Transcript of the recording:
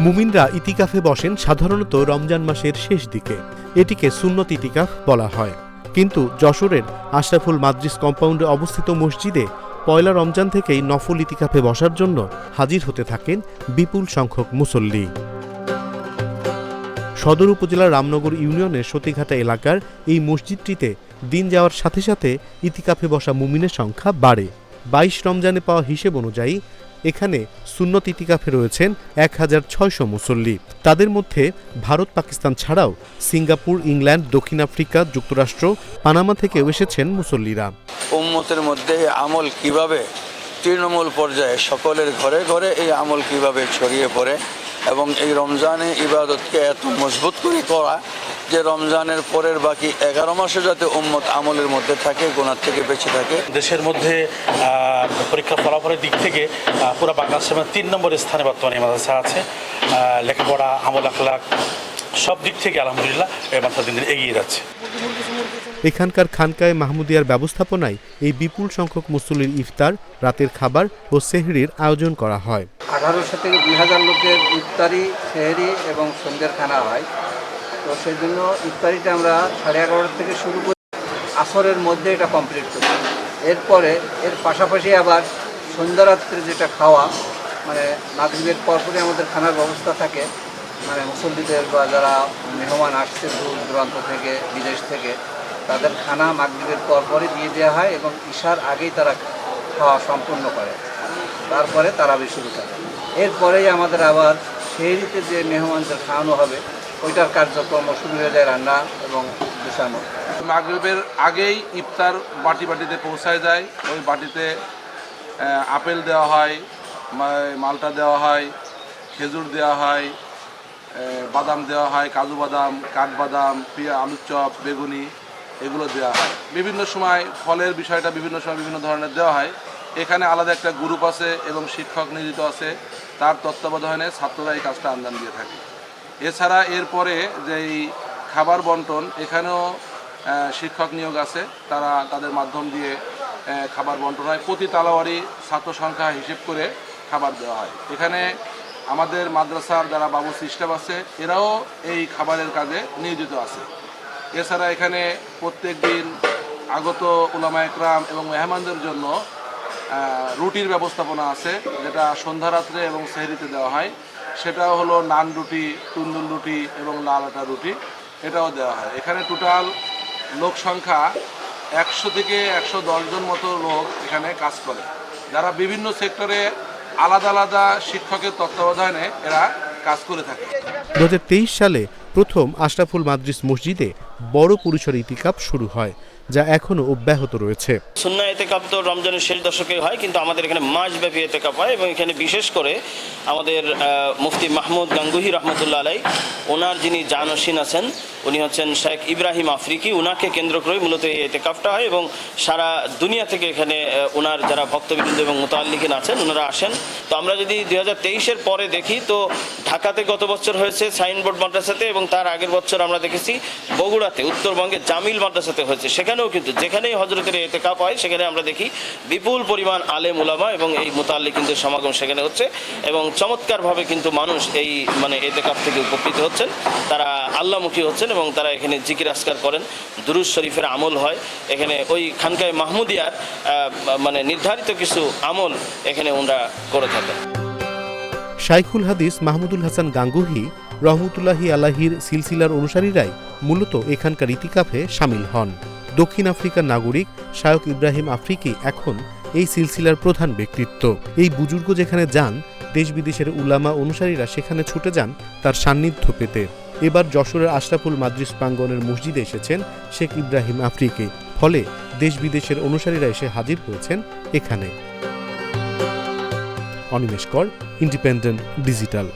মুমিনরা ইতিকাফে বসেন সাধারণত রমজান মাসের শেষ দিকে। এটিকে সুন্নত ইতিকাফ বলা হয়। কিন্তু যশোরের আশরাফুল মাদ্রিস কম্পাউন্ডে অবস্থিত মসজিদে পয়লা রমজান থেকেই নফল ইতিকাফে বসার জন্য হাজির হতে থাকেন বিপুল সংখ্যক মুসল্লি। সদর উপজেলার রামনগর ইউনিয়নের সতীঘাটা এলাকার এই মসজিদটিতে দিন যাওয়ার সাথে সাথে ইতিকাফে বসা মুমিনের সংখ্যা বাড়ে। ২২ রমজানে পাওয়া হিসেব অনুযায়ী এখানে সুন্নত ইতিকাফে রয়েছেন ১,৬০০ মুসল্লি। তাদের মধ্যে ভারত, পাকিস্তান ছাড়াও সিঙ্গাপুর, ইংল্যান্ড, দক্ষিণ আফ্রিকা, যুক্তরাষ্ট্র, পানামা থেকেও এসেছেন মুসল্লিরা। উম্মতের মধ্যে আমল কিভাবে তৃণমূল পর্যায়ে সকলের ঘরে ঘরে এই আমল কিভাবে ছড়িয়ে পড়ে এবং এই রমজানে ইবাদতকে এত মজবুত করে করা যে রমজানের পরের বাকি ১১ মাসে যাতে উম্মত আমলের মধ্যে থাকে, গুনাহ থেকে বেঁচে থাকে। দেশের মধ্যে পরীক্ষা ফলাফলের দিক থেকে পুরো বাংলাদেশের ৩ নম্বরের স্থানে বর্তমানে মাদ্রাসা আছে। লেখাপড়া, আমল আখলাক সব দিক থেকে আলহামদুলিল্লাহ এই মাদ্রাসা দিন দিন এগিয়ে যাচ্ছে। এখানকার খানকায়ে মাহমুদিয়ার ব্যবস্থাপনায় এই বিপুল সংখ্যক মুসল্লির ইফতার, রাতের খাবার ও সেহরির আয়োজন করা হয়। ১৮০০ থেকে ২,০০০ লোকের ইফতারি, সেহরি এবং সন্ধ্যের খানা হয়। তো সেই জন্য ইফতারিটা আমরা 11:30 থেকে শুরু করে আসরের মধ্যে এটা কমপ্লিট করি। এরপরে এর পাশাপাশি আবার সন্ধ্যারাত্রে যেটা খাওয়া, মানে মাগরিবের পরপরই আমাদের খানার ব্যবস্থা থাকে। মানে মুসল্লিদের বা যারা মেহমান আসছে দূর দূরান্ত থেকে, বিদেশ থেকে, তাদের খানা মাগরিবের পরপরই দিয়ে দেওয়া হয় এবং ঈশার আগেই তারা খাওয়া সম্পূর্ণ করে। তারপরে তারাবি শুরু করে। এরপরেই আমাদের আবার সেহরিতে যে মেহমানদের খাওয়ানো হবে ওইটার কার্যক্রম শুরু হয়ে যায়, রান্না এবং গুছানো। মাগরিবের আগেই ইফতার বাটিতে পৌঁছায় যায়। ওই বাটিতে আপেল দেওয়া হয়, মালটা দেওয়া হয়, খেজুর দেওয়া হয়, বাদাম দেওয়া হয়, কাজু বাদাম, কাঠবাদাম, আলুর চপ, বেগুনি এগুলো দেওয়া হয়। বিভিন্ন সময় ফলের বিষয়টা বিভিন্ন সময় বিভিন্ন ধরনের দেওয়া হয়। এখানে আলাদা একটা গ্রুপ আছে এবং শিক্ষক নিয়োজিত আছে, তার তত্ত্বাবধানে ছাত্ররা এই কাজটা আঞ্জাম দিয়ে থাকে। এছাড়া এরপরে যেই খাবার বন্টন, এখানেও শিক্ষক নিয়োগ আছে, তারা তাদের মাধ্যম দিয়ে খাবার বন্টন হয়। প্রতি তালাওয়ারি ছাত্র সংখ্যা হিসেব করে খাবার দেওয়া হয়। এখানে আমাদের মাদ্রাসার যারা বাবু সিস্টেম আছে এরাও এই খাবারের কাজে নিয়োজিত আছে। এছাড়া এখানে প্রত্যেক দিন আগত উলামা একরাম এবং মেহমানদের জন্য রুটির ব্যবস্থাপনা আছে, যেটা সন্ধ্যা রাত্রে এবং সেহরিতে দেওয়া হয়। সেটাও হলো নান রুটি, তুন্দুর রুটি এবং লাল আটা রুটি, এটাও দেওয়া হয়। এখানে টোটাল লোক সংখ্যা ১০০ থেকে ১১০ জন মতো লোক এখানে কাজ করে, যারা বিভিন্ন সেক্টরে আলাদা আলাদা শিক্ষকের তত্ত্বাবধানে এরা কাজ করে থাকে। ২০২৩ সালে প্রথম আশরাফুল মাদ্রিস মসজিদে বড় পরিসরে ইতিকাফ শুরু হয়, যা এখনো অব্যাহত রয়েছে। সুন্নাহ ইতিকাফ তো রমজানের শেষ দশকে হয়, কিন্তু আমাদের এখানে মাসব্যাপী ইতিকাফ হয় এবং এখানে বিশেষ করে আমাদের মুফতি মাহমুদ গাঙ্গুহি রহমতুল্লাহ আলাই, ওনার যিনি জানশীন আছেন উনি হচ্ছেন শেখ ইব্রাহিম আফ্রিকি, ওনাকে কেন্দ্র করে মূলত এই ইতিকাফটা হয় এবং সারা দুনিয়া থেকে এখানে ওনার যারা ভক্তবৃন্দ এবং মুতাআল্লিকিন আছেন ওনারা আসেন। তো আমরা যদি ২০২৩-এর পরে দেখি তো ঢাকাতে গত বছর হয়েছে সাইনবোর্ড মাদ্রাসাতে এবং তার আগের বছর আমরা দেখেছি বগুড়াতে উত্তরবঙ্গে জামিল মাদ্রাসাতে হয়েছে। সেখানেও কিন্তু যেখানেই হজরতের ইতিকাফ হয় সেখানে আমরা দেখি বিপুল পরিমাণ আলেম উলামা এবং এই মুতাআল্লিকিনদের সমাগম সেখানে হচ্ছে এবং চমৎকারভাবে কিন্তু মানুষ এই মানে ইতিকাফ থেকে উপকৃত হচ্ছেন, তারা আল্লাহমুখী হচ্ছেন এবং তারা এখানে জিকির আসকার করেন, দুরূদ শরীফের আমল হয়। এখানে ওই খানকায়ে মাহমুদিয়ার মানে নির্ধারিত কিছু আমল এখানে ওনারা করে থাকেন। শাইখুল হাদিস মাহমুদুল হাসান গাঙ্গুহি রহমতুল্লাহি আলাহির সিলসিলার অনুসারীরাই মূলত এখানকার ইতিকাফে শামিল হন। দক্ষিণ আফ্রিকার নাগরিক শায়খ ইব্রাহিম আফ্রিকি এখন এই সিলসিলার প্রধান ব্যক্তিত্ব। এই বুজুর্গ যেখানে যান, দেশ বিদেশের উলামা অনুসারীরা সেখানে ছুটে যান তার সান্নিধ্য পেতে। এবার যশোরের আশরাফুল মাদ্রিস প্রাঙ্গণের মসজিদে এসেছেন শেখ ইব্রাহিম আফ্রিকি, ফলে দেশ বিদেশের অনুসারীরা এসে হাজির হয়েছেন এখানে। অনিমেষ কর, ইন্ডিপেন্ডেন্ট ডিজিটাল।